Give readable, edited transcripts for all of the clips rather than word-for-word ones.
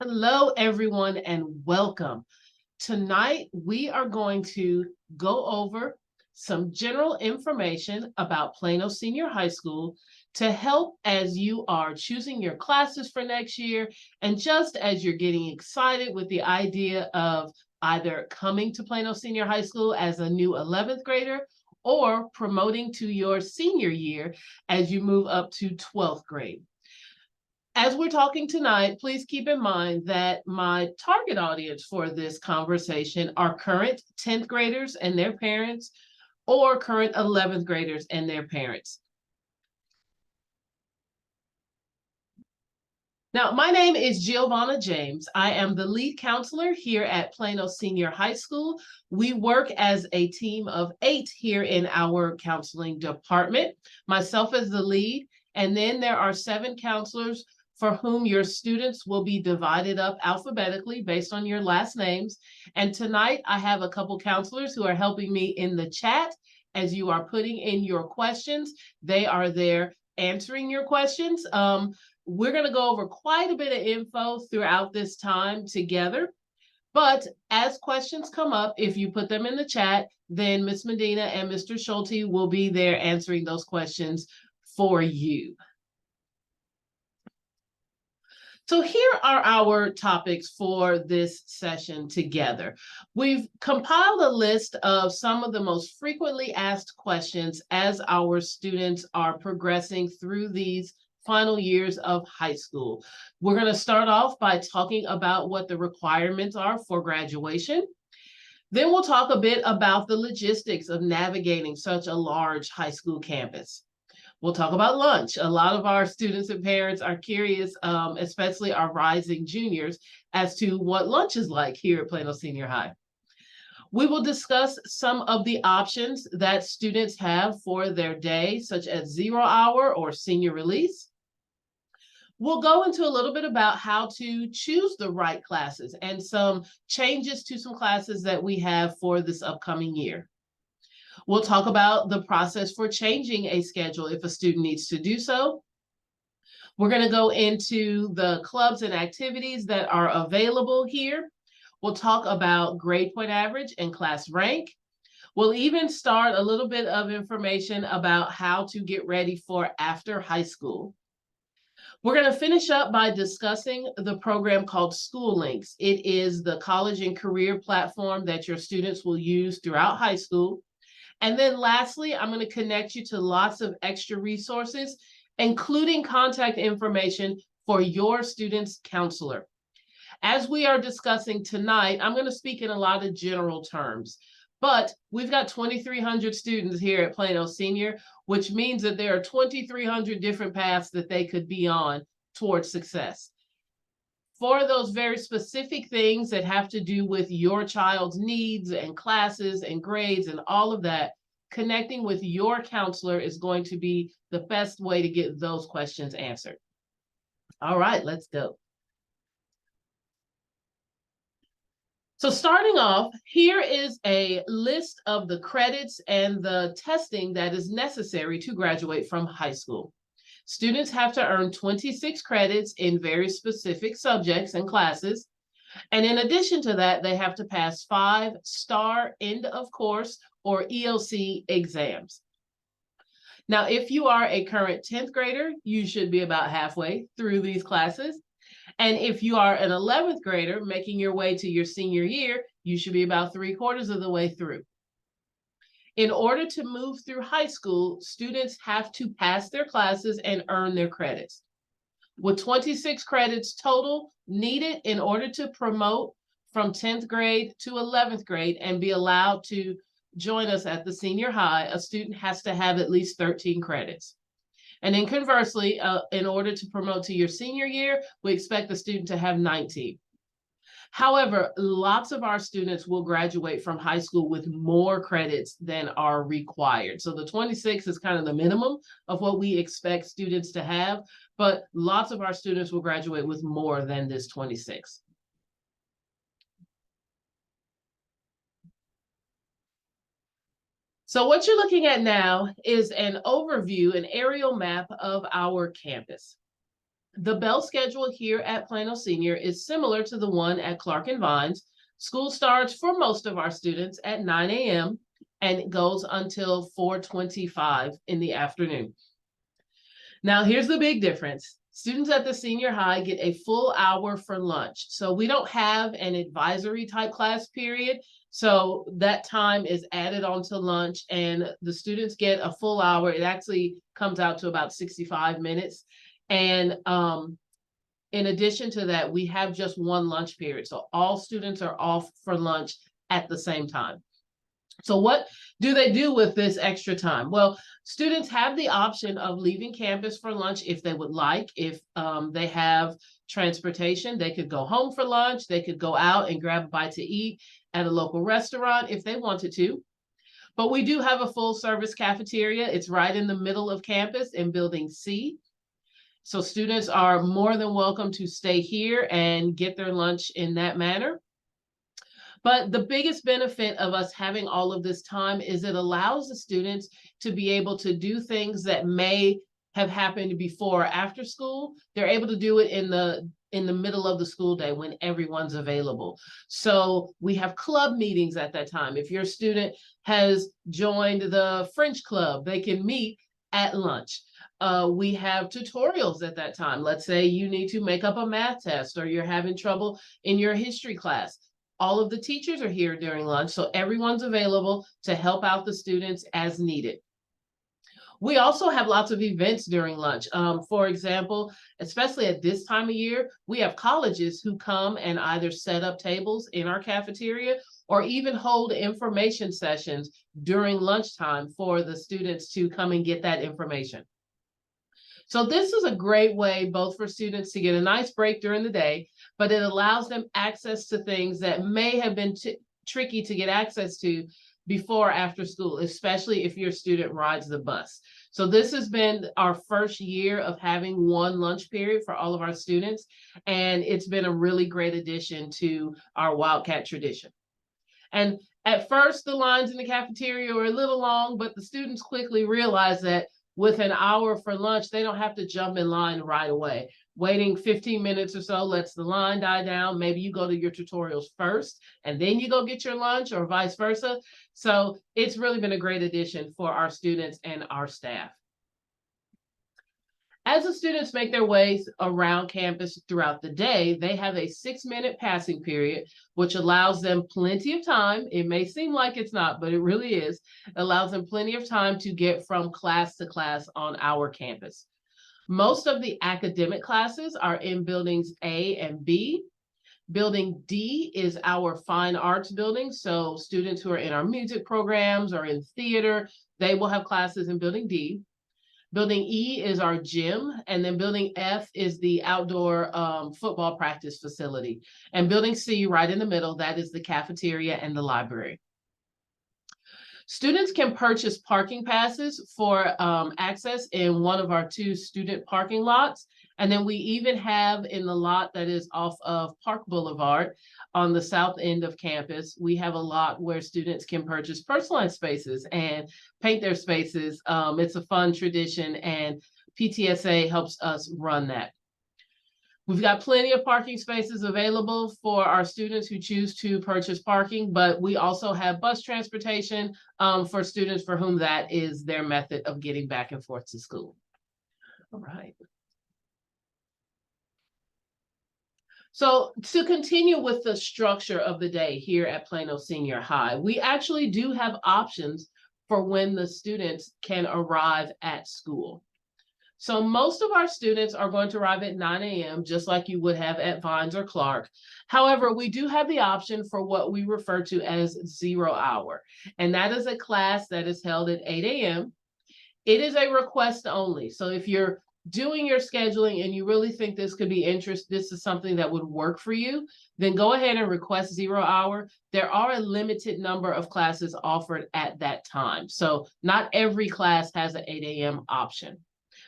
Hello, everyone, and welcome. Tonight, we are going to go over some general information about Plano Senior High School to help as you are choosing your classes for next year and just as you're getting excited with the idea of either coming to Plano Senior High School as a new 11th grader or promoting to your senior year as you move up to 12th grade. As we're talking tonight, please keep in mind that my target audience for this conversation are current 10th graders and their parents or current 11th graders and their parents. Now, my name is Giovanna James. I am the lead counselor here at Plano Senior High School. We work as a team of 8 here in our counseling department, myself as the lead, and then there are 7 counselors for whom your students will be divided up alphabetically based on your last names. And tonight I have a couple counselors who are helping me in the chat as you are putting in your questions. They are there answering your questions. We're going to go over quite a bit of info throughout this time together. But as questions come up, if you put them in the chat, then Ms. Medina and Mr. Schulte will be there answering those questions for you. So here are our topics for this session together. We've compiled a list of some of the most frequently asked questions as our students are progressing through these final years of high school. We're going to start off by talking about what the requirements are for graduation. Then we'll talk a bit about the logistics of navigating such a large high school campus. We'll talk about lunch. A lot of our students and parents are curious, especially our rising juniors, as to what lunch is like here at Plano Senior High. We will discuss some of the options that students have for their day, such as 0 hour or senior release. We'll go into a little bit about how to choose the right classes and some changes to some classes that we have for this upcoming year. We'll talk about the process for changing a schedule if a student needs to do so. We're going to go into the clubs and activities that are available here. We'll talk about grade point average and class rank. We'll even start a little bit of information about how to get ready for after high school. We're going to finish up by discussing the program called SchooLinks. It is the college and career platform that your students will use throughout high school. And then lastly, I'm going to connect you to lots of extra resources, including contact information for your student's counselor. As we are discussing tonight, I'm going to speak in a lot of general terms, but we've got 2,300 students here at Plano Senior, which means that there are 2,300 different paths that they could be on towards success. For those very specific things that have to do with your child's needs and classes and grades and all of that, connecting with your counselor is going to be the best way to get those questions answered. All right, let's go. So starting off, here is a list of the credits and the testing that is necessary to graduate from high school. Students have to earn 26 credits in very specific subjects and classes. And in addition to that, they have to pass 5 STAR end of course or ELC exams. Now, if you are a current 10th grader, you should be about halfway through these classes. And if you are an 11th grader making your way to your senior year, you should be about 3/4 of the way through. In order to move through high school, students have to pass their classes and earn their credits. With 26 credits total needed in order to promote from 10th grade to 11th grade and be allowed to join us at the senior high, a student has to have at least 13 credits. And then conversely, in order to promote to your senior year, we expect the student to have 19. However, lots of our students will graduate from high school with more credits than are required. So the 26 is kind of the minimum of what we expect students to have, but lots of our students will graduate with more than this 26. So what you're looking at now is an overview, an aerial map of our campus. The bell schedule here at Plano Senior is similar to the one at Clark and Vines. School starts for most of our students at 9 a.m. and it goes until 4:25 in the afternoon. Now, here's the big difference. Students at the senior high get a full hour for lunch. So we don't have an advisory type class period. So that time is added onto lunch and the students get a full hour. It actually comes out to about 65 minutes. And in addition to that, we have just one lunch period. So all students are off for lunch at the same time. So what do they do with this extra time? Well, students have the option of leaving campus for lunch if they would like. If they have transportation, they could go home for lunch. They could go out and grab a bite to eat at a local restaurant if they wanted to. But we do have a full service cafeteria. It's right in the middle of campus in Building C. So students are more than welcome to stay here and get their lunch in that manner. But the biggest benefit of us having all of this time is it allows the students to be able to do things that may have happened before or after school. They're able to do it in the middle of the school day when everyone's available. So we have club meetings at that time. If your student has joined the French club, they can meet at lunch. We have tutorials at that time. Let's say you need to make up a math test or you're having trouble in your history class. All of the teachers are here during lunch, so everyone's available to help out the students as needed. We also have lots of events during lunch. For example, especially at this time of year, we have colleges who come and either set up tables in our cafeteria or even hold information sessions during lunchtime for the students to come and get that information. So this is a great way both for students to get a nice break during the day, but it allows them access to things that may have been tricky to get access to before or after school, especially if your student rides the bus. So this has been our first year of having one lunch period for all of our students, and it's been a really great addition to our Wildcat tradition. And at first, the lines in the cafeteria were a little long, but the students quickly realized that with an hour for lunch, they don't have to jump in line right away. Waiting 15 minutes or so lets the line die down. Maybe you go to your tutorials first and then you go get your lunch or vice versa. So it's really been a great addition for our students and our staff. As the students make their way around campus throughout the day, they have a 6-minute passing period, which allows them plenty of time. It may seem like it's not, but it really is. It allows them plenty of time to get from class to class on our campus. Most of the academic classes are in buildings A and B. Building D is our fine arts building. So students who are in our music programs or in theater, they will have classes in building D. Building E is our gym, and then building F is the outdoor football practice facility. And building C, right in the middle, that is the cafeteria and the library. Students can purchase parking passes for access in one of our 2 student parking lots. And then we even have in the lot that is off of Park Boulevard on the south end of campus, we have a lot where students can purchase personalized spaces and paint their spaces. It's a fun tradition and PTSA helps us run that. We've got plenty of parking spaces available for our students who choose to purchase parking, but we also have bus transportation for students for whom that is their method of getting back and forth to school. All right. So to continue with the structure of the day here at Plano Senior High, we actually do have options for when the students can arrive at school. So most of our students are going to arrive at 9 a.m., just like you would have at Vines or Clark. However, we do have the option for what we refer to as 0 hour, and that is a class that is held at 8 a.m. It is a request only. So if you're doing your scheduling and you really think this could be this is something that would work for you, then go ahead and request 0 hour. There are a limited number of classes offered at that time. So not every class has an 8 a.m. option.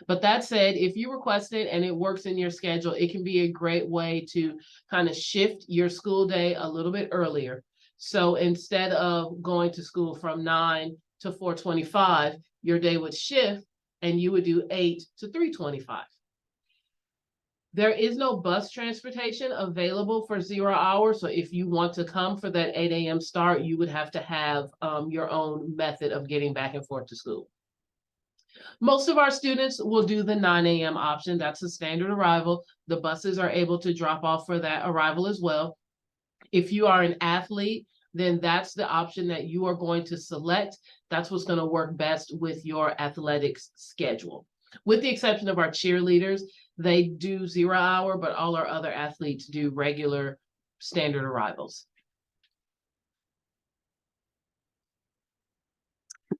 But that said, if you request it and it works in your schedule, it can be a great way to kind of shift your school day a little bit earlier. So instead of going to school from 9 to 4:25, your day would shift and you would do 8 to 3:25. There is no bus transportation available for 0 hour. So if you want to come for that 8 a.m. start, you would have to have your own method of getting back and forth to school. Most of our students will do the 9 a.m. option. That's a standard arrival. The buses are able to drop off for that arrival as well. If you are an athlete, then that's the option that you are going to select. That's what's going to work best with your athletics schedule. With the exception of our cheerleaders, they do 0 hour, but all our other athletes do regular standard arrivals.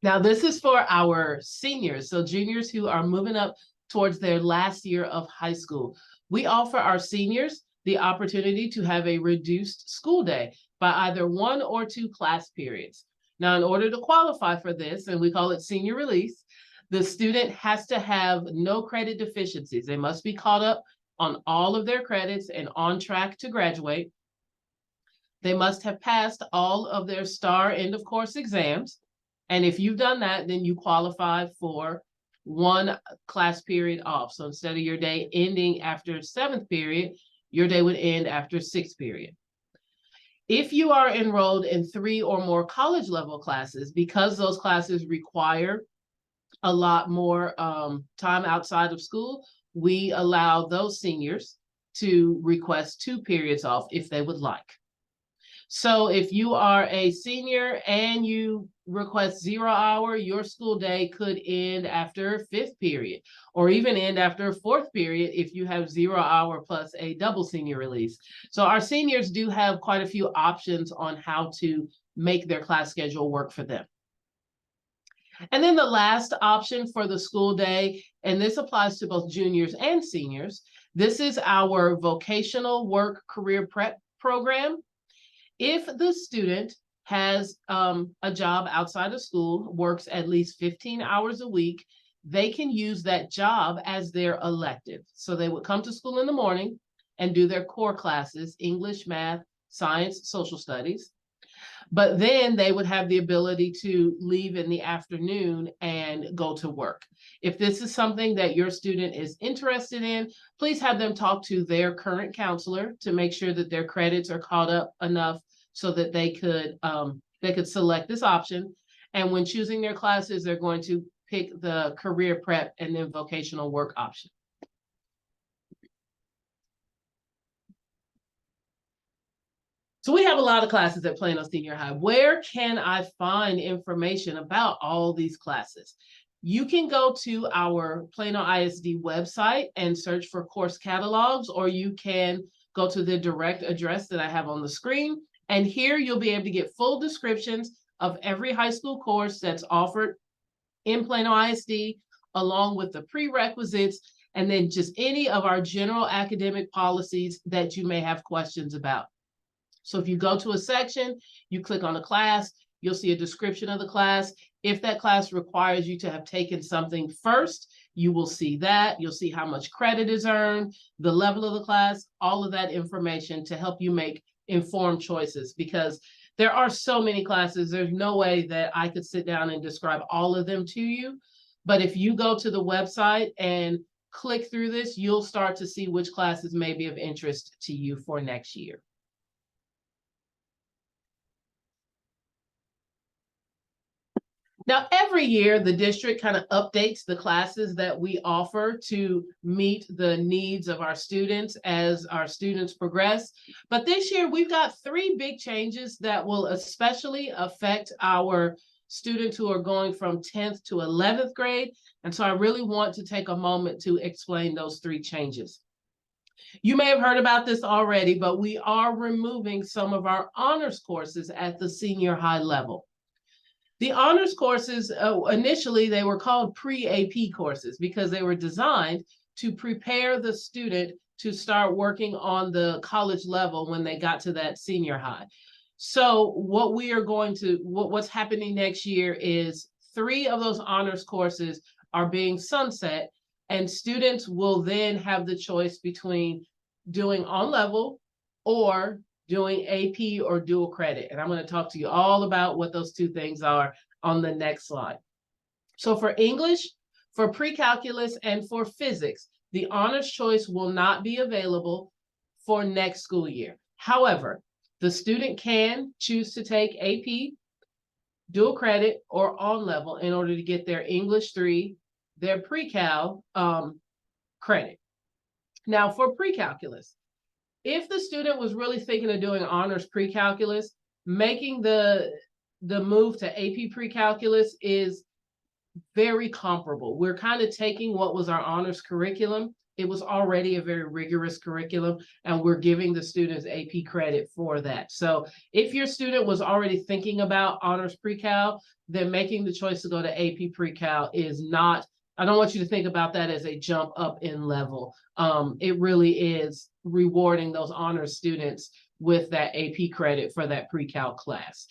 Now, this is for our seniors, so juniors who are moving up towards their last year of high school. We offer our seniors the opportunity to have a reduced school day by either 1 or 2 class periods. Now, in order to qualify for this, and we call it senior release, the student has to have no credit deficiencies. They must be caught up on all of their credits and on track to graduate. They must have passed all of their STAR end of course exams. And if you've done that, then you qualify for 1 class period off. So instead of your day ending after 7th period, your day would end after 6th period. If you are enrolled in 3 or more college level classes, because those classes require a lot more time outside of school, we allow those seniors to request 2 periods off if they would like. So if you are a senior and you request 0 hour, your school day could end after 5th period, or even end after 4th period if you have 0 hour plus a double senior release. So our seniors do have quite a few options on how to make their class schedule work for them. And then the last option for the school day, and this applies to both juniors and seniors, this is our vocational work career prep program. If the student has a job outside of school, works at least 15 hours a week, they can use that job as their elective. So they would come to school in the morning and do their core classes, English, math, science, social studies. But then they would have the ability to leave in the afternoon and go to work. If this is something that your student is interested in, please have them talk to their current counselor to make sure that their credits are caught up enough so that they could select this option. And when choosing their classes, they're going to pick the career prep and then vocational work option. So we have a lot of classes at Plano Senior High. Where can I find information about all these classes? You can go to our Plano ISD website and search for course catalogs, or you can go to the direct address that I have on the screen. And here you'll be able to get full descriptions of every high school course that's offered in Plano ISD, along with the prerequisites, and then just any of our general academic policies that you may have questions about. So if you go to a section, you click on a class, you'll see a description of the class. If that class requires you to have taken something first, you will see that. You'll see how much credit is earned, the level of the class, all of that information to help you make informed choices, because there are so many classes. There's no way that I could sit down and describe all of them to you. But if you go to the website and click through this, you'll start to see which classes may be of interest to you for next year. Now, every year, the district kind of updates the classes that we offer to meet the needs of our students as our students progress. But this year, we've got 3 big changes that will especially affect our students who are going from 10th to 11th grade. And so I really want to take a moment to explain those 3 changes. You may have heard about this already, but we are removing some of our honors courses at the senior high level. The honors courses, initially, they were called pre-AP courses because they were designed to prepare the student to start working on the college level when they got to that senior high. So what we are going to, what's happening next year is 3 of those honors courses are being sunset, and students will then have the choice between doing on level or doing AP or dual credit. And I'm going to talk to you all about what those 2 things are on the next slide. So for English, for pre-calculus, and for physics, the honors choice will not be available for next school year. However, the student can choose to take AP, dual credit, or on level in order to get their English 3, their pre-cal credit. Now for pre-calculus, if the student was really thinking of doing honors pre-calculus, making the move to AP pre-calculus is very comparable. We're kind of taking what was our honors curriculum. It was already a very rigorous curriculum, and we're giving the students AP credit for that. So if your student was already thinking about honors pre-cal, then making the choice to go to AP pre-cal is not, I don't want you to think about that as a jump up in level. It really is rewarding those honors students with that AP credit for that pre-cal class.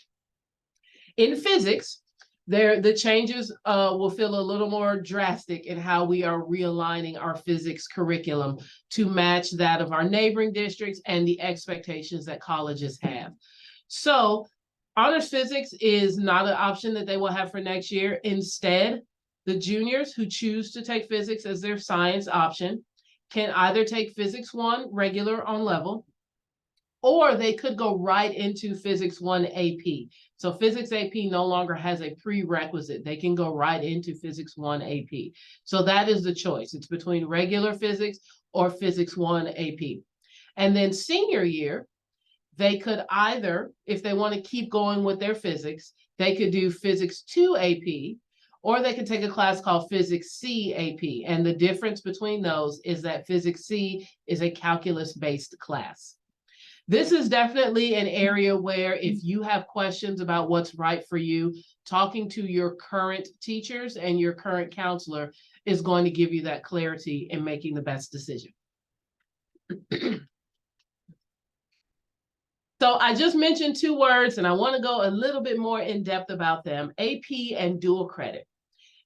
In physics, the changes will feel a little more drastic in how we are realigning our physics curriculum to match that of our neighboring districts and the expectations that colleges have. So honors physics is not an option that they will have for next year. Instead, the juniors who choose to take physics as their science option can either take Physics 1 regular on level, or they could go right into Physics 1 AP. So Physics AP no longer has a prerequisite. They can go right into Physics 1 AP. So that is the choice. It's between regular physics or Physics 1 AP. And then senior year, they could either, if they want to keep going with their physics, they could do Physics 2 AP, or they could take a class called Physics C AP. And the difference between those is that Physics C is a calculus-based class. This is definitely an area where if you have questions about what's right for you, talking to your current teachers and your current counselor is going to give you that clarity in making the best decision. So I just mentioned 2 words, and I want to go a little bit more in depth about them, AP and dual credit.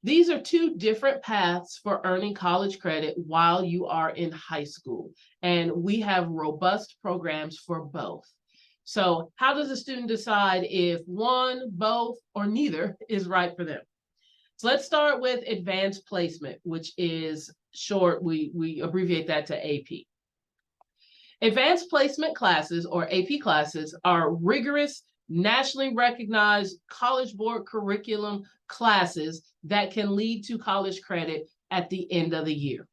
These are 2 different paths for earning college credit while you are in high school, and we have robust programs for both. So how does a student decide if one, both, or neither is right for them? So let's start with advanced placement, which is short, we abbreviate that to AP. Advanced placement classes, or AP classes, are rigorous, nationally recognized College Board curriculum classes that can lead to college credit at the end of the year.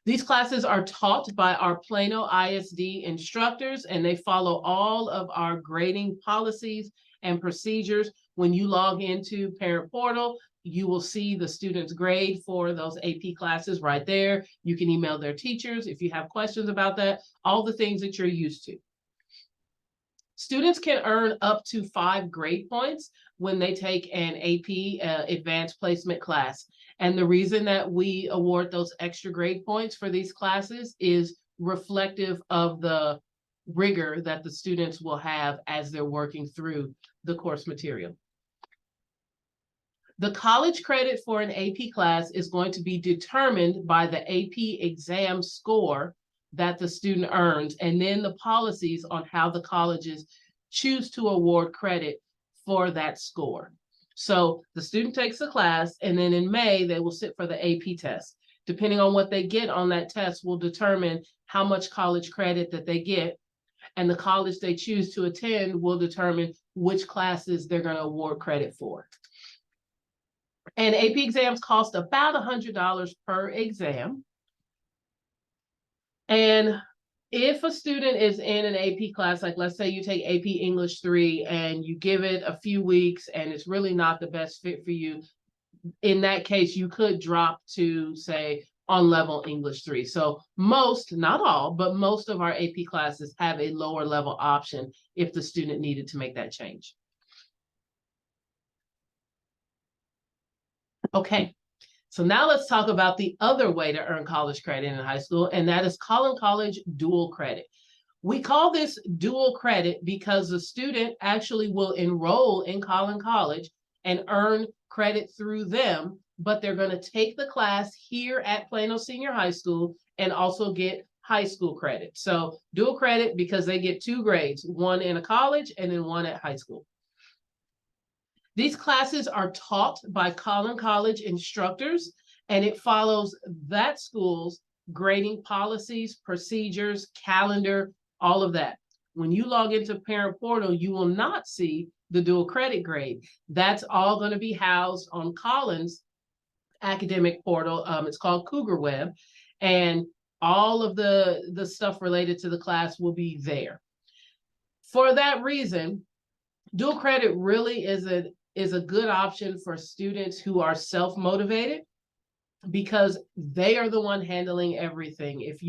These classes are taught by our Plano ISD instructors, and they follow all of our grading policies and procedures. When you log into Parent Portal, you will see the student's grade for those AP classes right there. You can email their teachers if you have questions about that, all the things that you're used to. Students can earn up to 5 grade points when they take an AP advanced placement class. And the reason that we award those extra grade points for these classes is reflective of the rigor that the students will have as they're working through the course material. The college credit for an AP class is going to be determined by the AP exam score that the student earns, and then the policies on how the colleges choose to award credit for that score. So the student takes the class, and then in May, they will sit for the AP test. Depending on what they get on that test will determine how much college credit that they get, and the college they choose to attend will determine which classes they're going to award credit for. And AP exams cost about $100 per exam. And if a student is in an AP class, like let's say you take AP English 3 and you give it a few weeks and it's really not the best fit for you, in that case, you could drop to, say, on level English 3. So most, not all, but most of our AP classes have a lower level option if the student needed to make that change. Okay, so now let's talk about the other way to earn college credit in high school, and that is Collin College dual credit. We call this dual credit because the student actually will enroll in Collin College and earn credit through them, but they're going to take the class here at Plano Senior High School and also get high school credit. So dual credit because they get 2 grades, one in a college and then one at high school. These classes are taught by Collin College instructors, and it follows that school's grading policies, procedures, calendar, all of that. When you log into Parent Portal, you will not see the dual credit grade. That's all going to be housed on Collins' academic portal. It's called Cougar Web, and all of the stuff related to the class will be there. For that reason, dual credit really is a good option for students who are self-motivated, because they are the one handling everything. If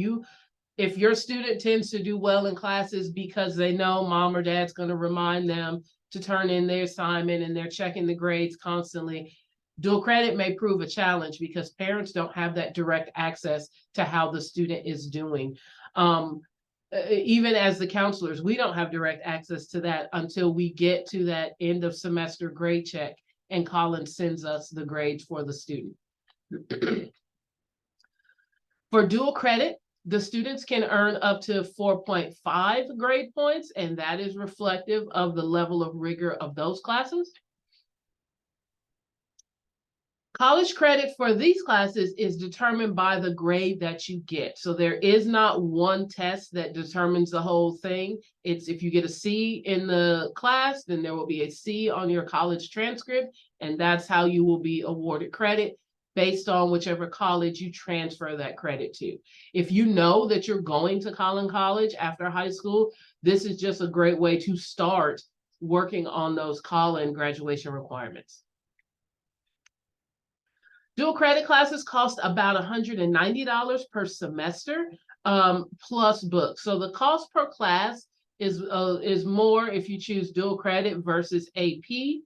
your student tends to do well in classes because they know mom or dad's going to remind them to turn in their assignment and they're checking the grades constantly, dual credit may prove a challenge because parents don't have that direct access to how the student is doing. Even as the counselors, we don't have direct access to that until we get to that end of semester grade check and Collins sends us the grades for the student. For dual credit, the students can earn up to 4.5 grade points, and that is reflective of the level of rigor of those classes. College credit for these classes is determined by the grade that you get. So there is not one test that determines the whole thing. It's if you get a C in the class, then there will be a C on your college transcript, and that's how you will be awarded credit based on whichever college you transfer that credit to. If you know that you're going to Collin College after high school, this is just a great way to start working on those Collin graduation requirements. Dual credit classes cost about $190 per semester, plus books. So the cost per class is more if you choose dual credit versus AP.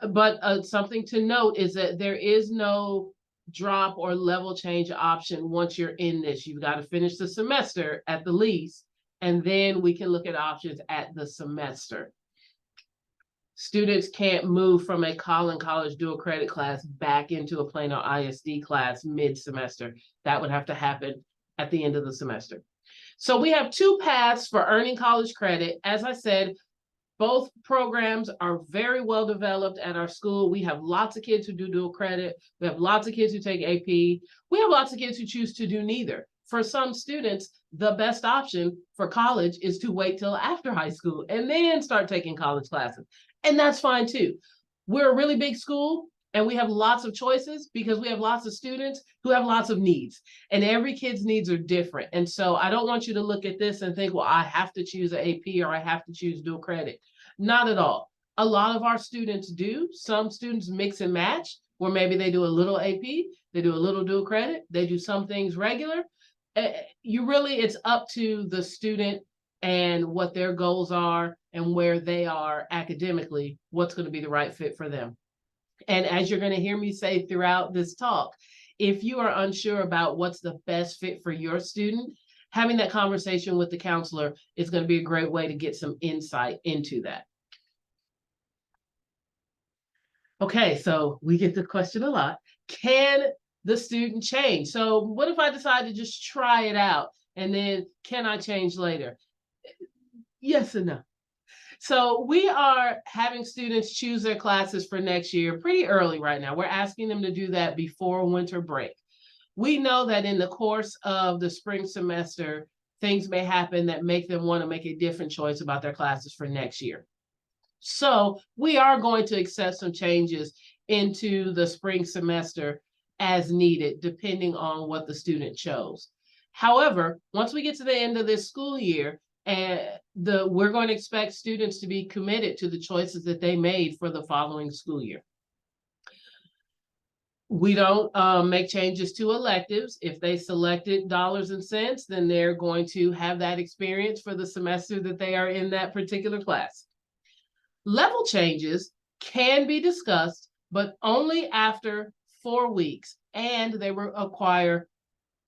But something to note is that there is no drop or level change option once you're in this. You've got to finish the semester at the least, and then we can look at options at the semester. Students can't move from a Collin College dual credit class back into a Plano ISD class mid-semester. That would have to happen at the end of the semester. So we have two paths for earning college credit. As I said, both programs are very well developed at our school. We have lots of kids who do dual credit. We have lots of kids who take AP. We have lots of kids who choose to do neither. For some students, the best option for college is to wait till after high school and then start taking college classes. And that's fine too. We're a really big school and we have lots of choices because we have lots of students who have lots of needs, and every kid's needs are different. And so I don't want you to look at this and think, well, I have to choose an AP or I have to choose dual credit. Not at all. A lot of our students do. Some students mix and match, where maybe they do a little AP, they do a little dual credit, they do some things regular. It's up to the student and what their goals are and where they are academically, what's going to be the right fit for them. And as you're going to hear me say throughout this talk, if you are unsure about what's the best fit for your student, having that conversation with the counselor is going to be a great way to get some insight into that. Okay, so we get the question a lot. Can the student change? So what if I decide to just try it out and then can I change later? Yes and no. So we are having students choose their classes for next year pretty early right now. We're asking them to do that before winter break. We know that in the course of the spring semester, things may happen that make them want to make a different choice about their classes for next year. So we are going to accept some changes into the spring semester as needed, depending on what the student chose. However, once we get to the end of this school year, we're going to expect students to be committed to the choices that they made for the following school year. We don't make changes to electives. If they selected dollars and cents, then they're going to have that experience for the semester that they are in that particular class. Level changes can be discussed, but only after 4 weeks, and they require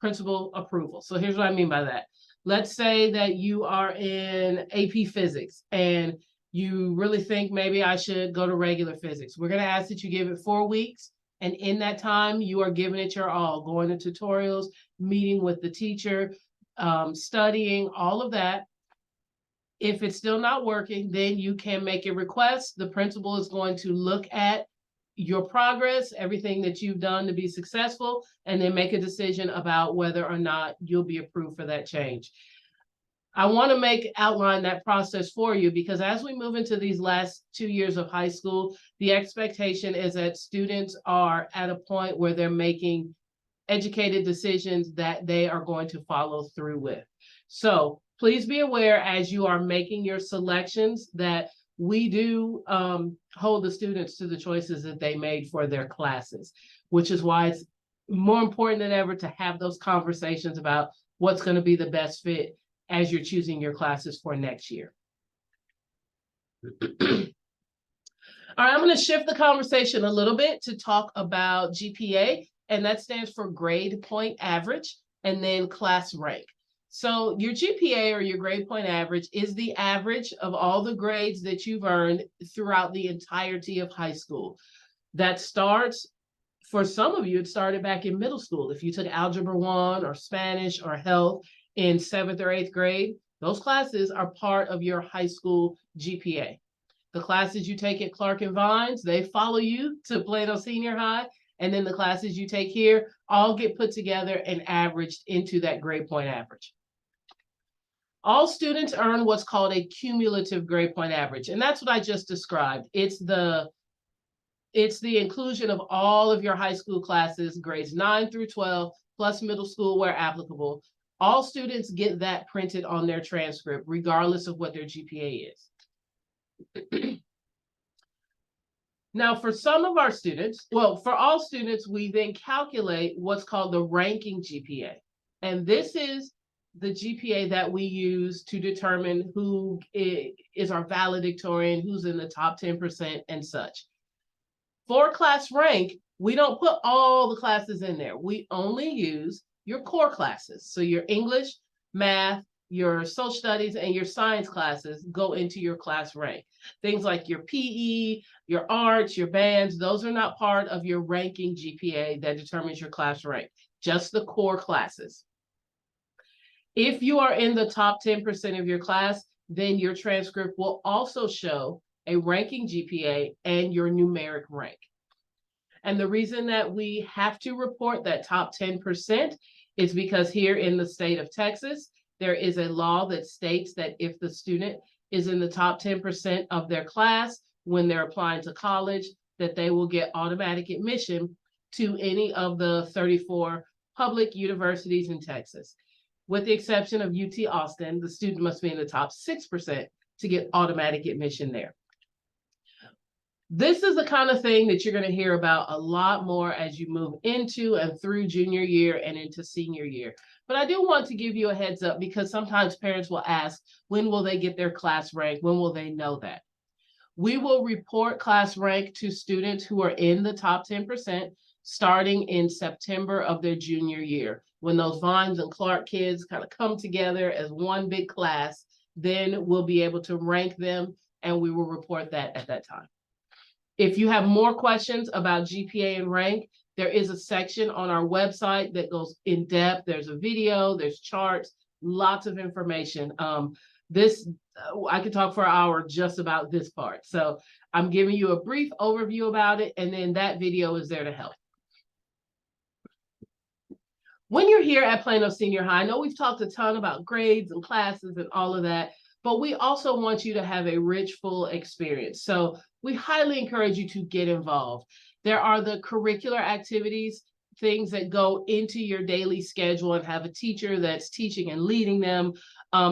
principal approval. So here's what I mean by that. Let's say that you are in AP Physics and you really think maybe I should go to regular physics. We're going to ask that you give it 4 weeks. And in that time, you are giving it your all, going to tutorials, meeting with the teacher, studying, all of that. If it's still not working, then you can make a request. The principal is going to look at your progress, everything that you've done to be successful, and then make a decision about whether or not you'll be approved for that change. I want to outline that process for you, because as we move into these last 2 years of high school, the expectation is that students are at a point where they're making educated decisions that they are going to follow through with. So please be aware, as you are making your selections, that we do hold the students to the choices that they made for their classes, which is why it's more important than ever to have those conversations about what's going to be the best fit as you're choosing your classes for next year. All right, I'm going to shift the conversation a little bit to talk about GPA, and that stands for grade point average, and then class rank. So your GPA, or your grade point average, is the average of all the grades that you've earned throughout the entirety of high school. That starts, for some of you, it started back in middle school. If you took Algebra 1 or Spanish or Health in 7th or 8th grade, those classes are part of your high school GPA. The classes you take at Clark and Vines, they follow you to Plano Senior High, and then the classes you take here all get put together and averaged into that grade point average. All students earn what's called a cumulative grade point average, and that's what I just described. It's the inclusion of all of your high school classes, grades 9 through 12, plus middle school where applicable. All students get that printed on their transcript, regardless of what their GPA is. Now, for some of our students, well, for all students, we then calculate what's called the ranking GPA. And this is the GPA that we use to determine who is our valedictorian, who's in the top 10% and such. For class rank, we don't put all the classes in there. We only use your core classes. So your English, math, your social studies, and your science classes go into your class rank. Things like your PE, your arts, your bands, those are not part of your ranking GPA that determines your class rank, just the core classes. If you are in the top 10% of your class, then your transcript will also show a ranking GPA and your numeric rank. And the reason that we have to report that top 10% is because here in the state of Texas, there is a law that states that if the student is in the top 10% of their class when they're applying to college, that they will get automatic admission to any of the 34 public universities in Texas. With the exception of UT Austin, the student must be in the top 6% to get automatic admission there. This is the kind of thing that you're going to hear about a lot more as you move into and through junior year and into senior year. But I do want to give you a heads up, because sometimes parents will ask, when will they get their class rank? When will they know that? We will report class rank to students who are in the top 10% starting in September of their junior year. When those Vines and Clark kids kind of come together as one big class, then we'll be able to rank them, and we will report that at that time. If you have more questions about GPA and rank, there is a section on our website that goes in depth. There's a video, there's charts, lots of information. I could talk for an hour just about this part. So I'm giving you a brief overview about it, and then that video is there to help. When you're here at Plano Senior High, I know we've talked a ton about grades and classes and all of that, but we also want you to have a rich, full experience. So we highly encourage you to get involved. There are the curricular activities, things that go into your daily schedule and have a teacher that's teaching and leading them.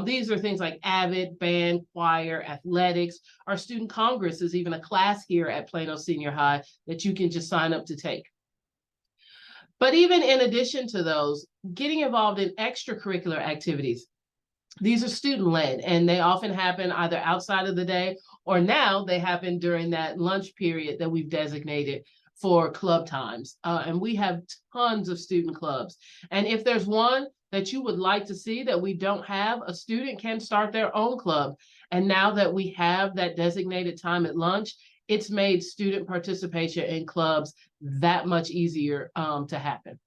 These are things like AVID, band, choir, athletics. Our student congress is even a class here at Plano Senior High that you can just sign up to take. But even in addition to those, getting involved in extracurricular activities. These are student-led, and they often happen either outside of the day, or now they happen during that lunch period that we've designated for club times. And we have tons of student clubs. And if there's one that you would like to see that we don't have, a student can start their own club. And now that we have that designated time at lunch, it's made student participation in clubs that much easier to happen.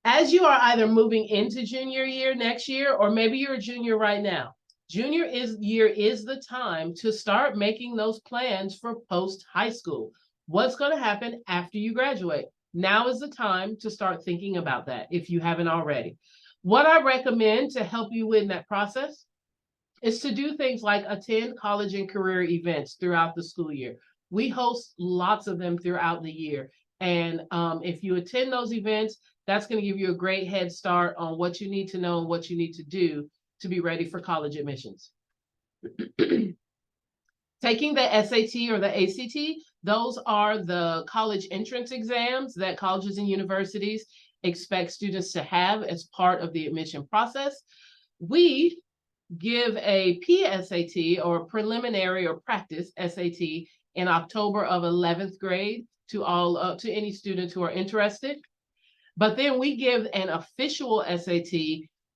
As As you are either moving into junior year next year, or maybe you're a junior right now, year is the time to start making those plans for post-high school. What's going to happen after you graduate? Now is the time to start thinking about that if you haven't already. What I recommend to help you in that process is to do things like attend college and career events throughout the school year. We host lots of them throughout the year. And if you attend those events, that's going to give you a great head start on what you need to know and what you need to do to be ready for college admissions. Taking the SAT or the ACT, those are the college entrance exams that colleges and universities expect students to have as part of the admission process. We give a PSAT, or preliminary or practice SAT, in October of 11th grade to any students who are interested. But then we give an official SAT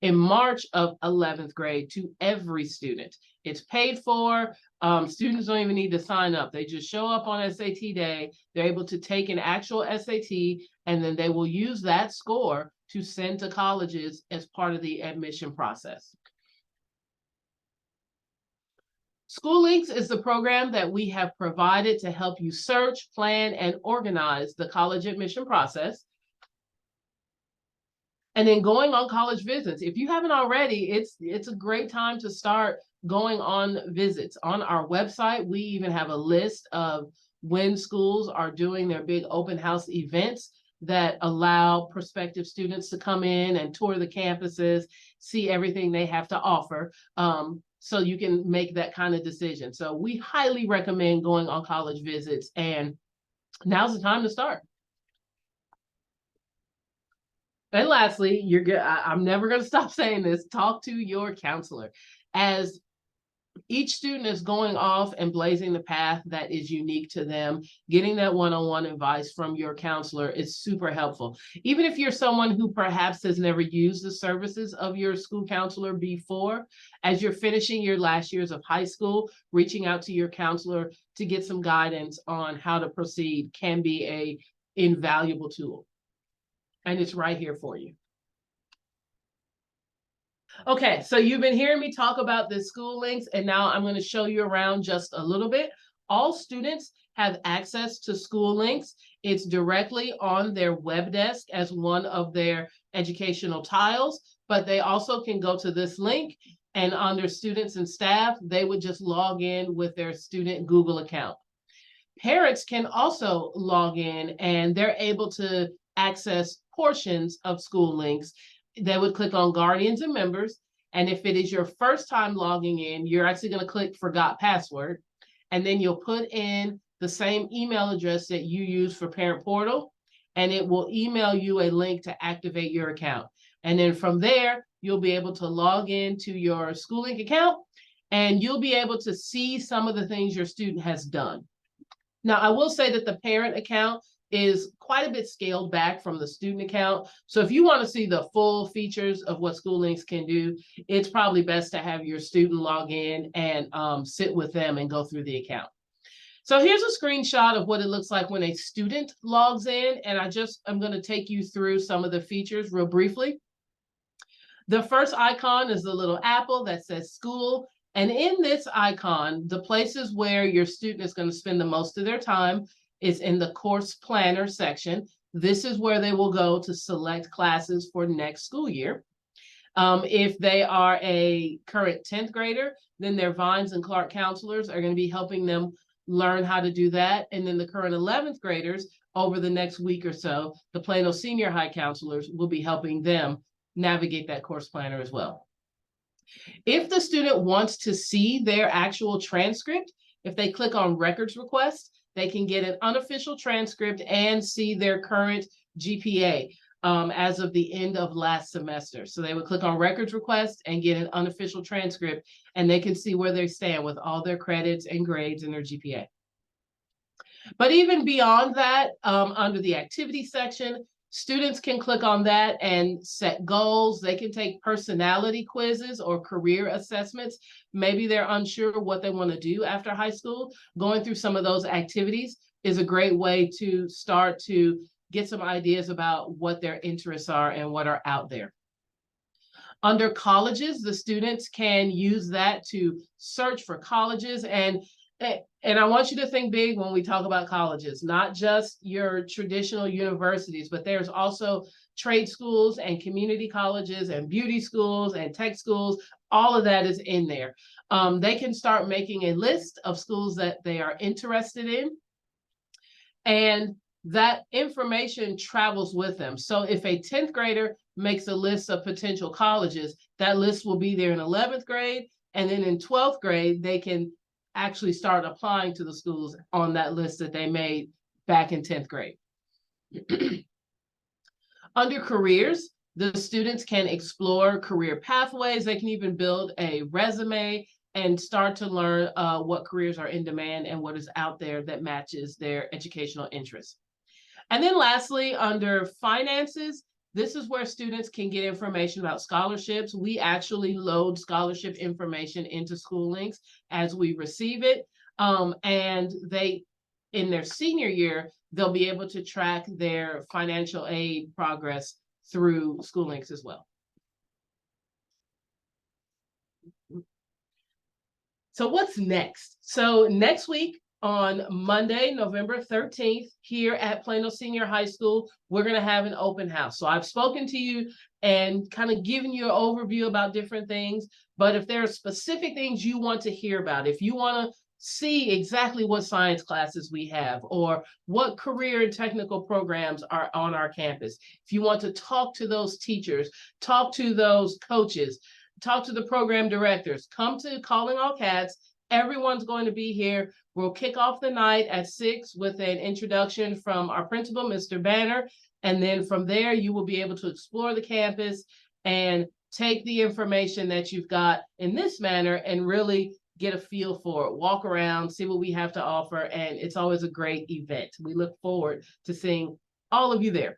in March of 11th grade to every student. It's paid for. Students don't even need to sign up. They just show up on SAT day. They're able to take an actual SAT, and then they will use that score to send to colleges as part of the admission process. SchooLinks is the program that we have provided to help you search, plan, and organize the college admission process. And then going on college visits. If you haven't already, it's a great time to start going on visits. On our website, we even have a list of when schools are doing their big open house events that allow prospective students to come in and tour the campuses, see everything they have to offer. So you can make that kind of decision. So we highly recommend going on college visits, and now's the time to start. And lastly, you're good. I'm never going to stop saying this. Talk to your counselor. As each student is going off and blazing the path that is unique to them, getting that one-on-one advice from your counselor is super helpful. Even if you're someone who perhaps has never used the services of your school counselor before, as you're finishing your last years of high school, reaching out to your counselor to get some guidance on how to proceed can be an invaluable tool. And it's right here for you. Okay, so you've been hearing me talk about the SchooLinks, and now I'm going to show you around just a little bit. All students have access to SchooLinks. It's directly on their web desk as one of their educational tiles, but they also can go to this link, and under students and staff, they would just log in with their student Google account. Parents can also log in, and they're able to access portions of SchooLinks. They would click on Guardians and Members. And if it is your first time logging in, you're actually going to click Forgot Password. And then you'll put in the same email address that you use for Parent Portal, and it will email you a link to activate your account. And then from there, you'll be able to log into your SchooLink account, and you'll be able to see some of the things your student has done. Now, I will say that the parent account is quite a bit scaled back from the student account. So if you want to see the full features of what SchooLinks can do, it's probably best to have your student log in and sit with them and go through the account. So here's a screenshot of what it looks like when a student logs in, and I'm going to take you through some of the features real briefly. The first icon is the little apple that says school. And in this icon, the places where your student is going to spend the most of their time is in the course planner section. This is where they will go to select classes for next school year. If they are a current 10th grader, then their Vines and Clark counselors are going to be helping them learn how to do that. And then the current 11th graders, over the next week or so, the Plano Senior High counselors will be helping them navigate that course planner as well. If the student wants to see their actual transcript, if they click on Records Request, they can get an unofficial transcript and see their current GPA as of the end of last semester. So they would click on Records Request and get an unofficial transcript, and they can see where they stand with all their credits and grades and their GPA. But even beyond that, under the activity section, students can click on that and set goals. They can take personality quizzes or career assessments. Maybe they're unsure what they want to do after high school. Going through some of those activities is a great way to start to get some ideas about what their interests are and what are out there. Under colleges, the students can use that to search for colleges, and I want you to think big when we talk about colleges, not just your traditional universities, but there's also trade schools and community colleges and beauty schools and tech schools. All of that is in there. They can start making a list of schools that they are interested in, and that information travels with them. So if a 10th grader makes a list of potential colleges, that list will be there in 11th grade. And then in 12th grade, they can actually start applying to the schools on that list that they made back in 10th grade. Under careers, the students can explore career pathways. They can even build a resume and start to learn what careers are in demand and what is out there that matches their educational interests. And then lastly, under finances, this is where students can get information about scholarships. We actually load scholarship information into SchooLinks as we receive it. And they, in their senior year, they'll be able to track their financial aid progress through SchooLinks as well. So what's next? So next week, on Monday, November 13th, here at Plano Senior High School, we're going to have an open house. So I've spoken to you and kind of given you an overview about different things. But if there are specific things you want to hear about, if you want to see exactly what science classes we have or what career and technical programs are on our campus, if you want to talk to those teachers, talk to those coaches, talk to the program directors, come to Calling All Cats. Everyone's going to be here. We'll kick off the night at 6 with an introduction from our principal, Mr. Banner. And then from there, you will be able to explore the campus and take the information that you've got in this manner and really get a feel for it. Walk around, see what we have to offer. And it's always a great event. We look forward to seeing all of you there.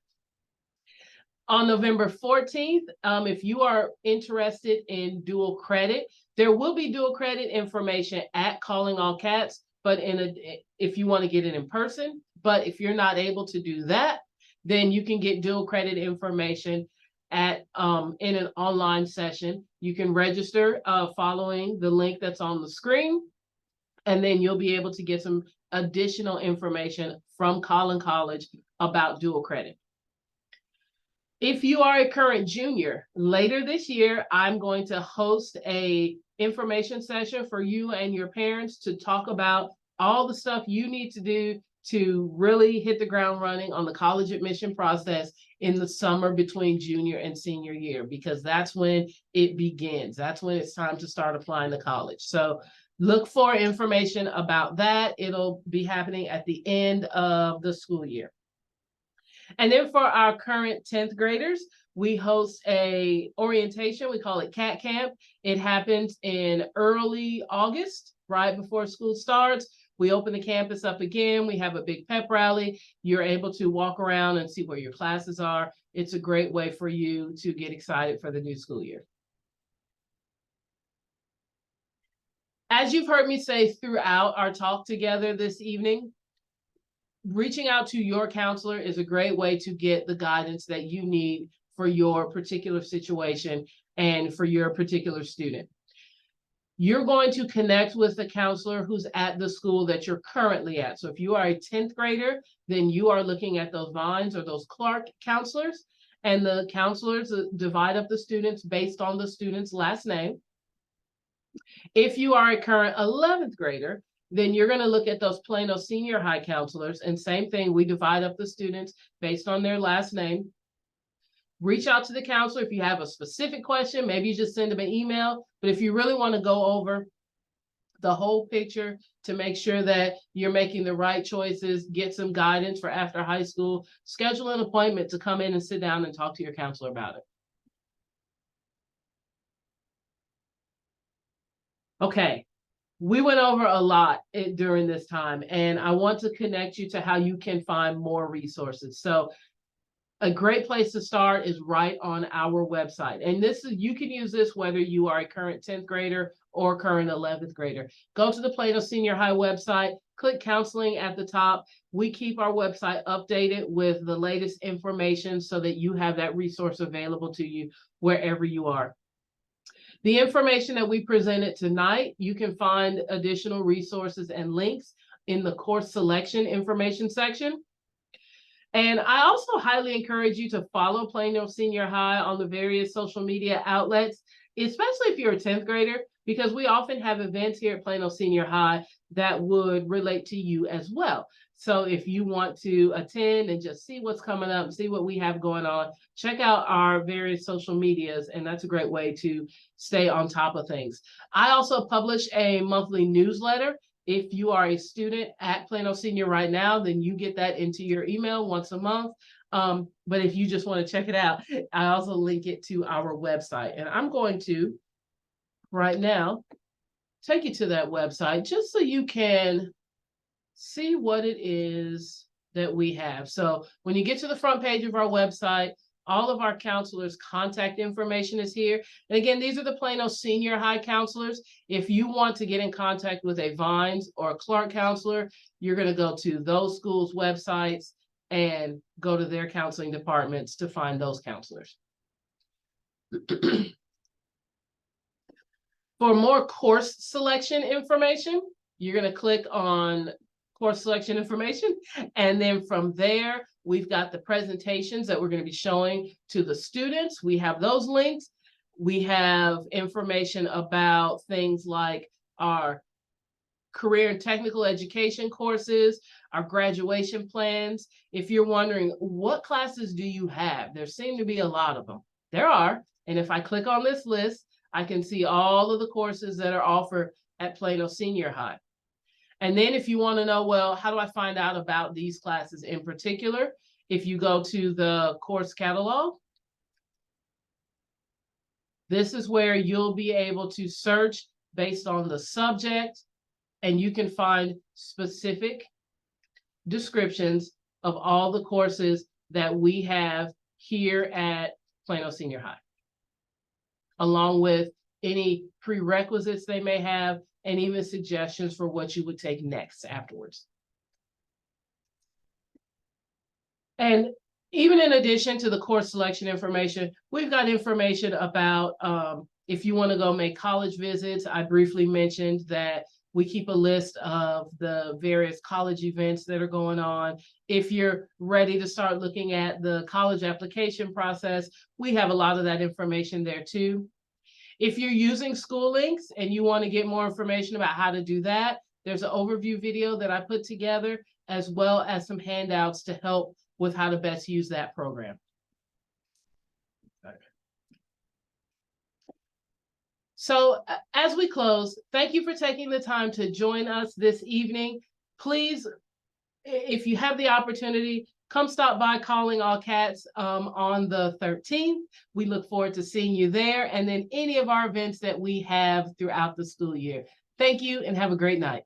On November 14th, if you are interested in dual credit, there will be dual credit information at Calling All Cats, but if you want to get it in person. But if you're not able to do that, then you can get dual credit information at in an online session. You can register following the link that's on the screen, and then you'll be able to get some additional information from Calling College about dual credit. If you are a current junior, later this year, I'm going to host a information session for you and your parents to talk about all the stuff you need to do to really hit the ground running on the college admission process in the summer between junior and senior year, because that's when it begins. That's when it's time to start applying to college. So look for information about that. It'll be happening at the end of the school year. And then for our current 10th graders, we host a orientation. We call it Cat Camp. It happens in early August, right before school starts. We open the campus up again. We have a big pep rally. You're able to walk around and see where your classes are. It's a great way for you to get excited for the new school year. As you've heard me say throughout our talk together this evening, reaching out to your counselor is a great way to get the guidance that you need for your particular situation and for your particular student. You're going to connect with the counselor who's at the school that you're currently at. So if you are a 10th grader, then you are looking at those Vines or those Clark counselors, and the counselors divide up the students based on the student's last name. If you are a current 11th grader, then you're going to look at those Plano Senior High counselors, and same thing, we divide up the students based on their last name. Reach out to the counselor if you have a specific question. Maybe you just send them an email. But if you really want to go over the whole picture to make sure that you're making the right choices, get some guidance for after high school, schedule an appointment to come in and sit down and talk to your counselor about it. Okay. We went over a lot during this time, and I want to connect you to how you can find more resources. So a great place to start is right on our website. And you can use this whether you are a current 10th grader or current 11th grader. Go to the Plano Senior High website, click counseling at the top. We keep our website updated with the latest information so that you have that resource available to you wherever you are. The information that we presented tonight, you can find additional resources and links in the course selection information section. And I also highly encourage you to follow Plano Senior High on the various social media outlets, especially if you're a 10th grader, because we often have events here at Plano Senior High that would relate to you as well. So if you want to attend and just see what's coming up, see what we have going on, check out our various social medias, and that's a great way to stay on top of things. I also publish a monthly newsletter. If you are a student at Plano Senior right now, then you get that into your email once a month. But if you just want to check it out, I also link it to our website. And I'm going to, right now, take you to that website just so you can see what it is that we have. So when you get to the front page of our website, all of our counselors' contact information is here. And again, these are the Plano Senior High counselors. If you want to get in contact with a Vines or a Clark counselor, you're going to go to those schools' websites and go to their counseling departments to find those counselors. For more course selection information, you're going to click on course selection information. And then from there, we've got the presentations that we're going to be showing to the students. We have those links. We have information about things like our career and technical education courses, our graduation plans. If you're wondering, what classes do you have? There seem to be a lot of them. There are. And if I click on this list, I can see all of the courses that are offered at Plano Senior High. And then if you want to know, well, how do I find out about these classes in particular? If you go to the course catalog, this is where you'll be able to search based on the subject, and you can find specific descriptions of all the courses that we have here at Plano Senior High, along with any prerequisites they may have, and even suggestions for what you would take next afterwards. And even in addition to the course selection information, we've got information about if you want to go make college visits. I briefly mentioned that we keep a list of the various college events that are going on. If you're ready to start looking at the college application process, we have a lot of that information there too. If you're using SchooLinks and you want to get more information about how to do that, there's an overview video that I put together, as well as some handouts to help with how to best use that program. So as we close, thank you for taking the time to join us this evening. Please, if you have the opportunity, come stop by Calling All Cats on the 13th. We look forward to seeing you there, and then any of our events that we have throughout the school year. Thank you and have a great night.